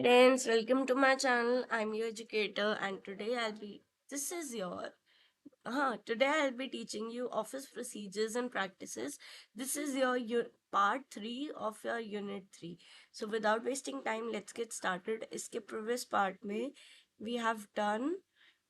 Students, welcome to my channel. I'm your educator, and today I'll be teaching you office procedures and practices. This is your part 3 of your unit 3. So without wasting time, let's get started. इसके previous part में we have done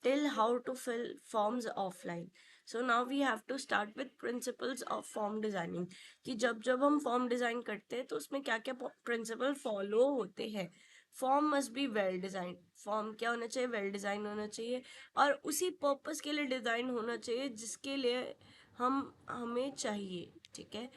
till how to fill forms offline. So now we have to start with principles of form designing. कि जब जब हम form design करते हैं तो उसमें क्या क्या प्रिंसिपल फॉलो होते हैं. Form must be well design. Form क्या होना चाहिए? वेल डिजाइन होना चाहिए और उसी पर्पस के लिए डिजाइन होना चाहिए जिसके लिए हमें चाहिए. ठीक है.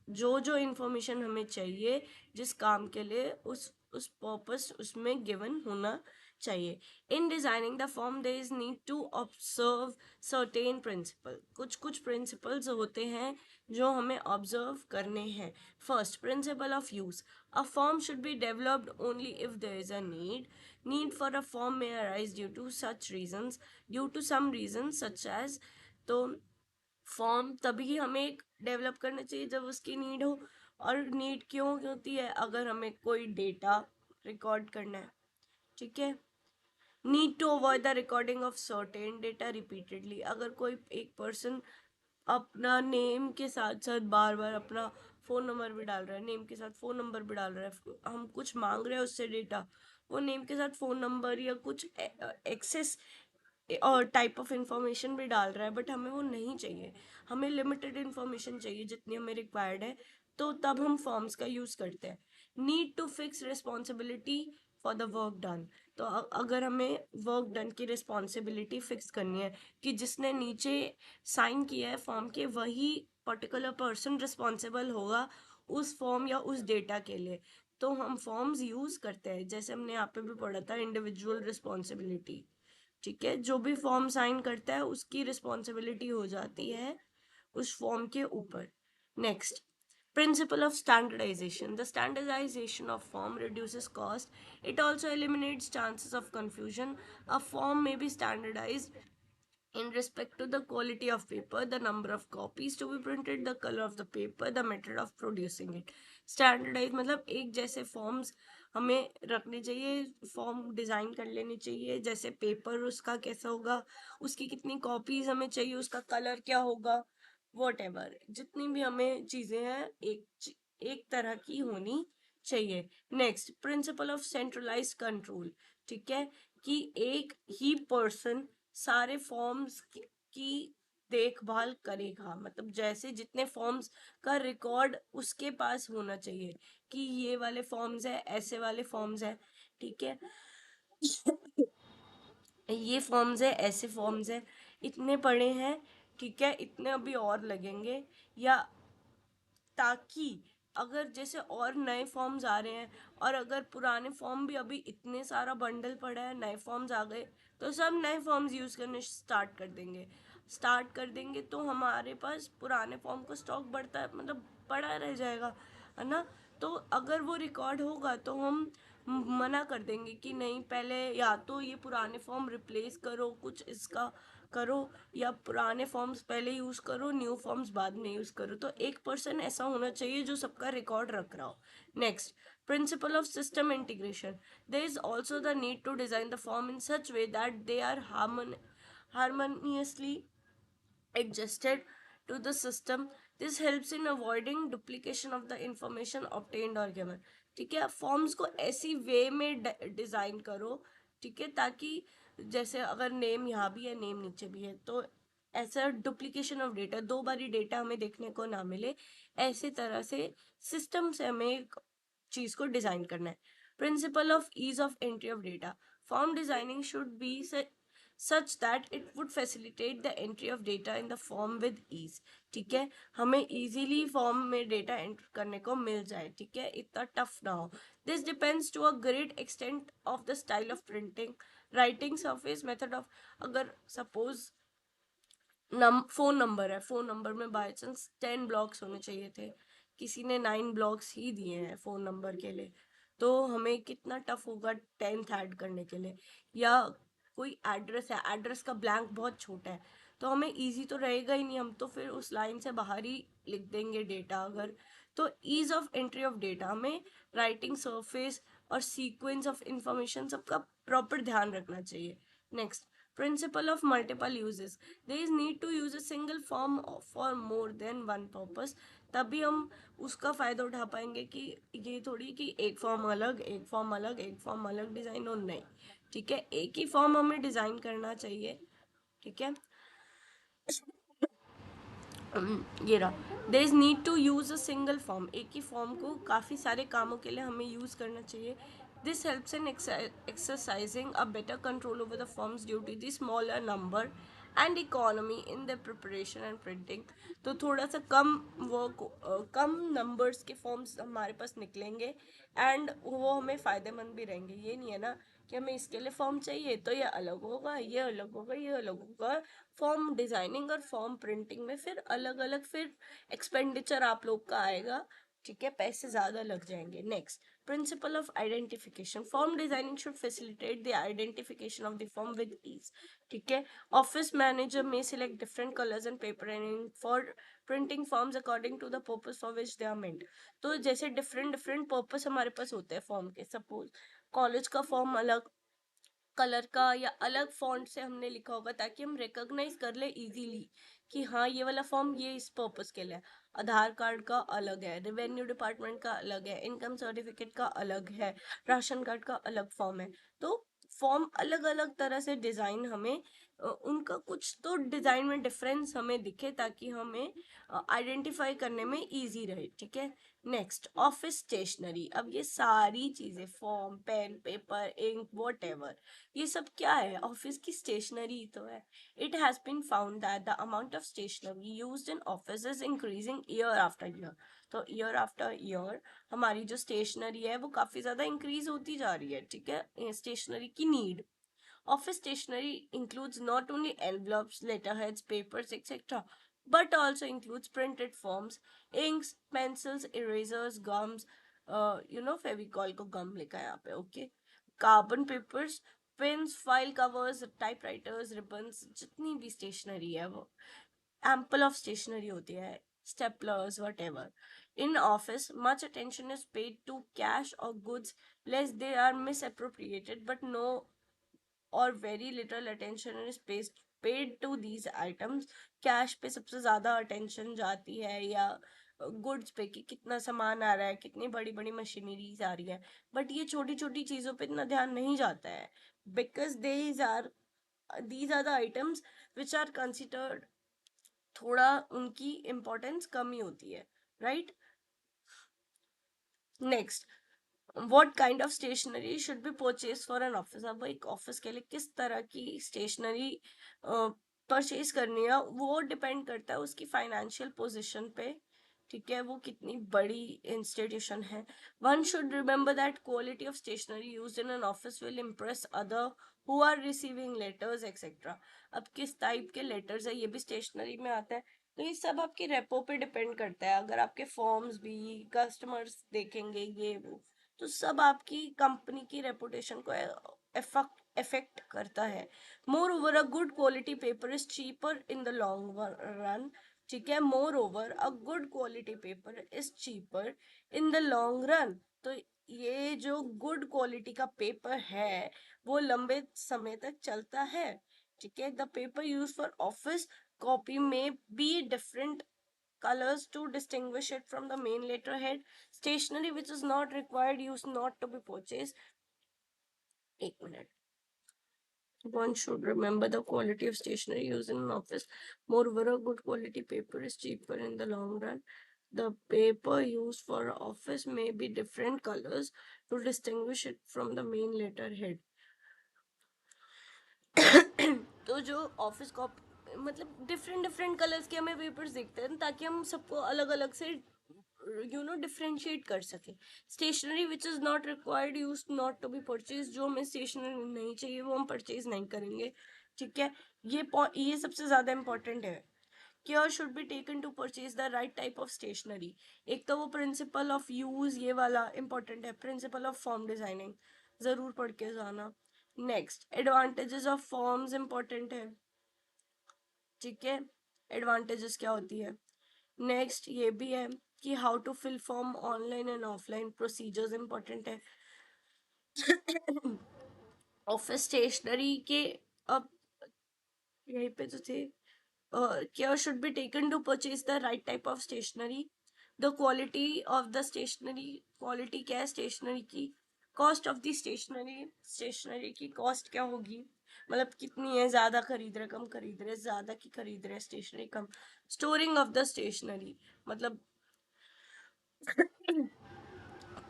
जो जो इंफॉर्मेशन हमें चाहिए जिस काम के लिए उस पर्पस उसमें गिवन होना चाहिए. In designing the form there is need to observe certain principle. कुछ कुछ प्रिंसिपल्स होते हैं जो हमें ऑब्जर्व करने हैं. First, principle of use. A form should be developed only if there is a need for a form may arise due to some reasons such as. तो form तभी हमें डेवलप करना चाहिए जब उसकी नीड हो. और नीड क्यों होती है? अगर हमें कोई डेटा रिकॉर्ड करना है. ठीक है. Need to avoid the recording of certain data repeatedly. अगर कोई एक पर्सन अपना नेम के साथ साथ बार बार अपना फ़ोन नंबर भी डाल रहा है, नेम के साथ फ़ोन नंबर भी डाल रहा है, हम कुछ मांग रहे हैं उससे डेटा, वो नेम के साथ फ़ोन नंबर या कुछ एक्सेस और टाइप ऑफ इंफॉर्मेशन भी डाल रहा है, बट हमें वो नहीं चाहिए. हमें लिमिटेड इंफॉर्मेशन चाहिए जितनी हमें रिक्वायर्ड है. तो तब हम फॉर्म्स का यूज़ करते हैं. Need to fix responsibility for the work done. तो अगर हमें वर्क डन की रिस्पॉन्सिबिलिटी फिक्स करनी है कि जिसने नीचे साइन किया है फॉर्म के वही पर्टिकुलर पर्सन रिस्पॉन्सिबल होगा उस फॉर्म या उस डेटा के लिए, तो हम फॉर्म्स यूज़ करते हैं. जैसे हमने यहाँ पे भी पढ़ा था इंडिविजुअल रिस्पॉन्सिबिलिटी. ठीक है. जो भी फॉर्म साइन करता है उसकी रिस्पॉन्सिबिलिटी हो जाती है उस फॉर्म के ऊपर. Next, principle of standardization. The standardization of form reduces cost. It also eliminates chances of confusion. A form may be standardized in respect to the quality of paper, the number of copies to be printed, the color of the paper, the method of producing it. Standardize मतलब एक जैसे forms हमें रखने चाहिए. Form design कर लेनी चाहिए. जैसे पेपर उसका कैसा होगा, उसकी कितनी कॉपीज हमें चाहिए, उसका कलर क्या होगा, वॉट एवर जितनी भी हमें चीज़ें हैं एक तरह की होनी चाहिए. Next, principle of centralize control. ठीक है. कि एक ही पर्सन सारे फॉर्म्स की देखभाल करेगा. मतलब जैसे जितने फॉर्म्स का रिकॉर्ड उसके पास होना चाहिए कि ये वाले फॉर्म्स है, ऐसे वाले फॉर्म्स है. ठीक है. ये फॉर्म्स है, ऐसे फॉर्म्स है, इतने पड़े हैं. ठीक है. इतने अभी और लगेंगे. या ताकि अगर जैसे और नए फॉर्म्स आ रहे हैं और अगर पुराने फॉर्म भी अभी इतने सारा बंडल पड़ा है, नए फॉर्म्स आ गए तो सब नए फॉर्म्स यूज़ करने स्टार्ट कर देंगे तो हमारे पास पुराने फॉर्म का स्टॉक बढ़ता है मतलब पड़ा रह जाएगा, है ना. तो अगर वो रिकॉर्ड होगा तो हम मना कर देंगे कि नहीं, पहले या तो ये पुराने फॉर्म रिप्लेस करो, कुछ इसका करो, या पुराने फॉर्म्स पहले यूज़ करो, न्यू फॉर्म्स बाद में यूज़ करो. तो एक पर्सन ऐसा होना चाहिए जो सबका रिकॉर्ड रख रहा हो. Next, principle of system integration. There is also the need to design the form in such way that they are harmoniously adjusted to the system. This helps in avoiding duplication of the information obtained or given. ठीक है. Forms को ऐसी वे में design करो. ठीक है. ताकि जैसे अगर नेम यहाँ भी है, नेम नीचे भी है, तो ऐसा डुप्लीकेशन ऑफ डेटा, दो बारी डेटा हमें देखने को ना मिले, ऐसे तरह से सिस्टम से हमें एक चीज़ को डिज़ाइन करना है. Principle of ease of entry of data. Form designing should be such that it would facilitate the entry of data in the form with ease. ठीक है. हमें easily फॉर्म में डेटा एंटर करने को मिल जाए. ठीक है. इतना टफ ना हो. This depends to a great extent of the style of printing, writing, surface, method of. अगर सपोज फोन नंबर है, फोन नंबर में बाय चांस 10 ब्लॉक्स होने चाहिए थे, किसी ने 9 ब्लॉक्स ही दिए हैं फोन नंबर के लिए, तो हमें कितना टफ होगा 10th ऐड करने के लिए. या कोई एड्रेस है, एड्रेस का ब्लैंक बहुत छोटा है, तो हमें इजी तो रहेगा ही नहीं, हम तो फिर उस लाइन से बाहर ही लिख देंगे डेटा. अगर तो ease of entry of data, हमें राइटिंग, सरफेस और सीक्वेंस ऑफ इंफॉर्मेशन सबका प्रॉपर ध्यान रखना चाहिए. Next, principle of multiple uses. There is need to use a single form for more than one purpose. तभी हम उसका फायदा उठा पाएंगे कि ये थोड़ी कि एक फॉर्म अलग, एक फॉर्म अलग, एक फॉर्म अलग डिजाइन हो, नहीं. ठीक है, एक ही फॉर्म हमें डिजाइन करना चाहिए. ठीक है, ये रहा. There is need to use a single form. एक ही फॉर्म को काफ़ी सारे कामों के लिए हमें यूज़ करना चाहिए. This helps in exercising a better control over the forms due to the smaller number and economy in the preparation and printing. तो थोड़ा सा कम वर्क, कम नंबर्स के फॉर्म्स हमारे पास निकलेंगे एंड वो हमें फ़ायदेमंद भी रहेंगे. ये नहीं है ना कि हमें इसके लिए फॉर्म चाहिए तो ये अलग होगा, ये अलग होगा, ये अलग होगा. फॉर्म डिजाइनिंग और फॉर्म प्रिंटिंग में फिर अलग अलग फिर एक्सपेंडिचर आप लोग का आएगा. ठीक है, पैसे ज्यादा लग जाएंगे. Next, principle of identification. Form designing should facilitate the identification of the form with ease. ठीक है, office manager may select different colours and paper and for printing forms according to the purpose for which they are meant. तो जैसे different different purpose हमारे पास होते हैं form के. Suppose college का form अलग कलर का या अलग फॉन्ट से हमने लिखा होगा ताकि हम रिकॉग्नाइज कर ले इजीली कि हाँ ये वाला फॉर्म ये इस पर्पस के लिए. आधार कार्ड का अलग है, रेवेन्यू डिपार्टमेंट का अलग है, इनकम सर्टिफिकेट का अलग है, राशन कार्ड का अलग फॉर्म है. तो फॉर्म अलग अलग तरह से डिजाइन हमें उनका कुछ तो डिजाइन में डिफरेंस हमें दिखे ताकि हमें आइडेंटिफाई करने में इजी रहे. ठीक है, नेक्स्ट, ऑफिस स्टेशनरी. अब ये सारी चीजें form, pen, paper, ink, whatever, ये सब क्या है? ऑफिस की स्टेशनरी तो है. It has been found that the amount of stationery used in office is increasing year after year. तो ईयर आफ्टर ईयर हमारी जो स्टेशनरी है वो काफी ज्यादा इंक्रीज होती जा रही है. ठीक है, स्टेशनरी की need. Office stationery includes not only envelopes, letterheads, papers, etc., but also includes printed forms, inks, pencils, erasers, gums. Fevicol को गम लिखा है यहाँ पे. Okay, carbon papers, pens, file covers, typewriters, ribbons, जितनी भी स्टेशनरी है वो ample of stationery होती है, staplers, whatever. In office, much attention is paid to cash or goods, lest they are misappropriated, but no और very little attention is paid to these items. Cash पे सबसे ज्यादा attention जाती है या goods पे कि कितना सामान आ रहा है, कितनी बड़ी बड़ी मशीनरीज आ रही है. बट ये छोटी छोटी चीजों पे इतना ध्यान नहीं जाता है because these are the items which are considered, थोड़ा उनकी इम्पोर्टेंस कम ही होती है. Right, next, what kind of stationery should be purchased for an office. अब एक ऑफिस के लिए किस तरह की स्टेशनरी परचेज करनी है वो डिपेंड करता है उसकी फाइनेंशियल पोजीशन पे. ठीक है, वो कितनी बड़ी इंस्टीट्यूशन है. One should remember that quality of stationery used in an office will impress other who are receiving letters etcetera. अब किस टाइप के लेटर्स है ये भी स्टेशनरी में आता है. तो ये सब आपके रेपो पे डिपेंड करता है. अगर आपके फॉर्म्स भी कस्टमर्स देखेंगे ये वो, तो सब आपकी कंपनी की रेपुटेशन को इफेक्ट करता है. More over a good quality paper is cheaper in the long run. ठीक है, more over a good quality paper is cheaper in the long run. तो ये जो गुड क्वालिटी का पेपर है वो लंबे समय तक चलता है. ठीक है, the paper use for office copy may be different colors to distinguish it from the main letterhead. Stationery which is not required used not to be purchased. एक minute. One should remember the quality of stationery used in an office. Moreover, a good quality paper is cheaper in the long run. The paper used for office may be different colors to distinguish it from the main letterhead. तो जो office का मतलब different different colours के हमें papers दिखते हैं ताकि हम सबको अलग अलग से डिफरेंशिएट कर सके. Stationery which is not required use not to be purchase. जो हमें स्टेशनरी नहीं चाहिए वो हम परचेज नहीं करेंगे. ठीक है, ये सबसे ज्यादा इंपॉर्टेंट है. Care should be taken to purchase the right type of stationery. एक तो वो प्रिंसिपल ऑफ यूज ये वाला इंपॉर्टेंट है. प्रिंसिपल ऑफ फॉर्म डिजाइनिंग जरूर पढ़ के जाना. Next, advantages of forms important है. ठीक है, एडवांटेजेस क्या होती है. नेक्स्ट ये भी है कि how to fill form online and offline procedures important है. ऑफिस स्टेशनरी के अब यहीं पे तो थे। Care should be taken to purchase the right type of stationery. The quality of the stationery, quality क्या है स्टेशनरी की, cost of the stationery, stationery की कॉस्ट क्या होगी, मतलब कितनी है, ज्यादा खरीद रहे कम खरीद रहे, ज्यादा की खरीद रहे स्टेशनरी कम, स्टोरिंग ऑफ द स्टेशनरी मतलब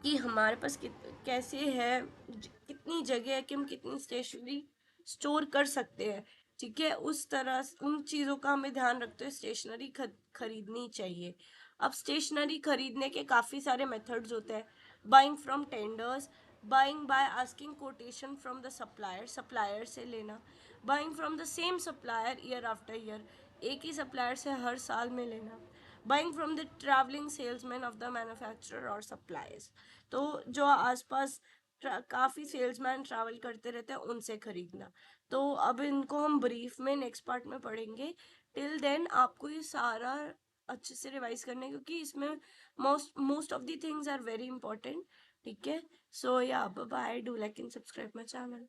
कि हमारे पास कैसे है, कितनी जगह है कि हम कितनी स्टेशनरी स्टोर कर सकते हैं। ठीक है, उस तरह उन चीज़ों का हमें ध्यान रखते हुए स्टेशनरी खरीदनी चाहिए। अब स्टेशनरी खरीदने के काफ़ी सारे मेथड्स होते हैं। Buying from tenders, buying by asking quotation from the supplier, supplier से लेना, buying from the same supplier year after year, एक ही सप्लायर से हर साल में लेना, buying from the travelling salesman of the manufacturer और सप्लायर्स, तो जो आसपास काफ़ी सेल्समैन ट्रैवल करते रहते हैं उनसे खरीदना। तो अब इनको हम ब्रीफ में नेक्स्ट पार्ट में पढ़ेंगे। टिल देन आपको ये सारा अच्छे से रिवाइज करना है, क्योंकि इसमें most of the things are very important. ठीक है, so yeah bye, do like and subscribe my channel.